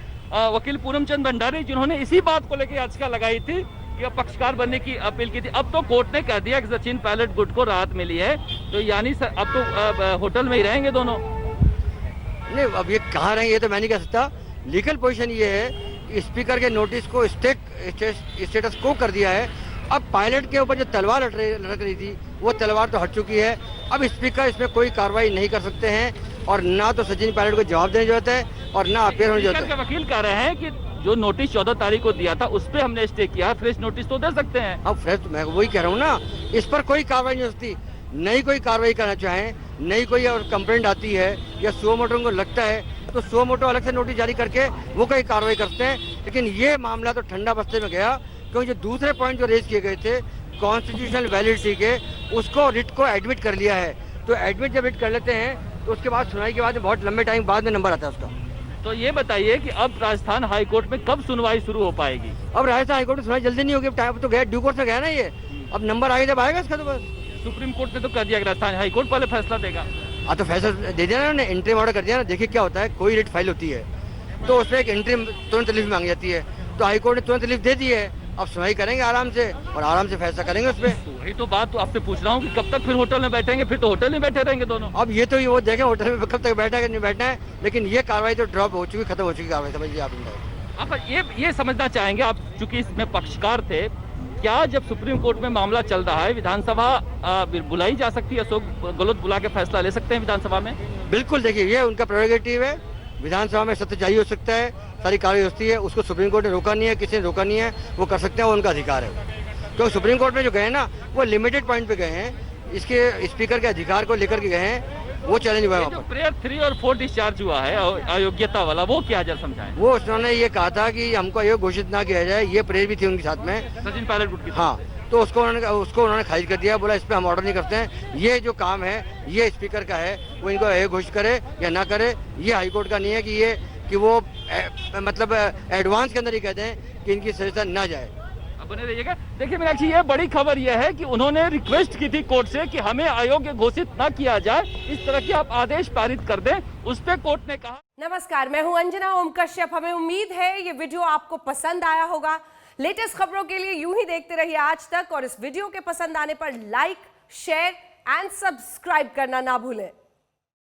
वकील पूनमचंद भंडारी, जिन्होंने इसी बात को लेकर याचिका लगाई थी कि पक्षकार बनने की अपील की थी। अब तो कोर्ट ने कह दिया कि सचिन पायलट गुट को राहत मिली है, तो यानी अब तो होटल में ही रहेंगे दोनों। नहीं, अब ये कहाँ रहे ये तो मैं नहीं कह सकता, लीगल पोजीशन ये है कि स्पीकर के नोटिस को स्टेटस को कर दिया है। अब पायलट के ऊपर जो तलवार लटक रही थी वो तलवार तो हट चुकी है। अब स्पीकर इसमें कोई कार्रवाई नहीं कर सकते हैं और ना तो सचिन पायलट को जवाब देने की जरूरत है और ना अपेयर होने की जरूरत है। वकील कह रहे हैं कि जो नोटिस 14 तारीख को दिया था उस पर हमने स्टे किया, फ्रेश नोटिस तो दे सकते हैं। अब फ्रेश मैं वही कह रहा हूँ ना, इस पर कोई कार्रवाई नहीं हो सकती। नई कोई कार्रवाई करना चाहें, नई कोई और कंप्लेंट आती है या सुओ मोटो को लगता है तो सुओ मोटो अलग से नोटिस जारी करके वो कोई कार्रवाई करते हैं। लेकिन ये मामला तो ठंडा बस्ते में गया, क्योंकि जो दूसरे पॉइंट जो रेज किए गए थे कॉन्स्टिट्यूशनल वैलिडिटी के, उसको रिट को एडमिट कर लिया है। तो एडमिट जब रिट कर लेते हैं तो उसके बाद सुनवाई के बाद बहुत लंबे टाइम बाद में नंबर आता है उसका। तो ये बताइए कि अब राजस्थान हाई कोर्ट में कब सुनवाई शुरू हो पाएगी? अब राजस्थान हाई कोर्ट में सुनवाई जल्दी नहीं होगी, टाइम तो गया, ड्यू कोर्ट में गया ना ये। अब नंबर आगे जब आएगा इसका तो बस। सुप्रीम कोर्ट ने तो कह दिया कि राजस्थान हाई कोर्ट पहले फैसला देगा। हाँ तो फैसला दे दिया ना, इंट्रीम ऑर्डर कर दिया ना। देखिए क्या होता है, कोई रिट फाइल होती है तो उसमें एक इंट्रीम तुरंत रिलीफ मांगी जाती है, तो हाई कोर्ट ने तुरंत रिलीफ दे दी है। अब सुनवाई करेंगे आराम से और आराम से फैसला करेंगे उसपे। वही तो बात तो आपसे पूछ रहा हूँ कि कब तक फिर होटल में बैठेंगे? फिर तो होटल में बैठे रहेंगे दोनों। अब ये तो वो देखें होटल में कब तक बैठा है नहीं बैठना है, लेकिन ये कार्रवाई तो ड्रॉप हो चुकी, खत्म हो चुकी कार्रवाई, समझिए आप। आप ये समझना चाहेंगे, आप चूंकि इसमें पक्षकार थे, क्या जब सुप्रीम कोर्ट में मामला चल रहा है विधानसभा बुलाई जा सकती है? अशोक गहलोत बुला के फैसला ले सकते हैं विधानसभा में? बिल्कुल, देखिए ये उनका प्रेरोगेटिव है। विधानसभा में सत्य जारी हो सकता है, सारी कार्रवाई होती है, उसको सुप्रीम कोर्ट ने रोका नहीं है, किसी ने रोका नहीं है, वो कर सकते हैं, वो उनका अधिकार है। क्योंकि सुप्रीम कोर्ट में जो गए ना वो लिमिटेड पॉइंट पे गए हैं, इसके स्पीकर के अधिकार को लेकर के गए हैं, वो चैलेंज हुआ है। प्रेयर 3 और 4 डिस्चार्ज हुआ है अयोग्यता वाला, वो क्या जरा समझाएं। वो उन्होंने ये कहा था कि हमको अयोग्य घोषित ना किया जाए, ये प्रेयर भी थी उनके साथ में, सचिन पायलट गुट की। हाँ, तो उसको उन्होंने खारिज कर दिया, बोला इस पर हम ऑर्डर नहीं करते हैं, ये जो काम है ये स्पीकर का है, वो इनको अयोग्य घोषित करे या ना करे, ये हाईकोर्ट का नहीं है कि वो मतलब एडवांस के अंदर ही कहते हैं कि इनकी सजा ना जाए। बने रहिएगा। देखिए मीनाक्षी, ये बड़ी खबर ये है कि उन्होंने रिक्वेस्ट की थी कोर्ट से कि हमें अयोग्य घोषित न किया जाए, इस तरह की आप आदेश पारित कर दें, उस पर कोर्ट ने कहा। नमस्कार, मैं हूं अंजना ओम कश्यप। हमें उम्मीद है ये वीडियो आपको पसंद आया होगा। लेटेस्ट खबरों के लिए यूं ही देखते रहिए आज तक, और इस वीडियो के पसंद आने पर लाइक, शेयर एंड सब्सक्राइब करना ना भूलें।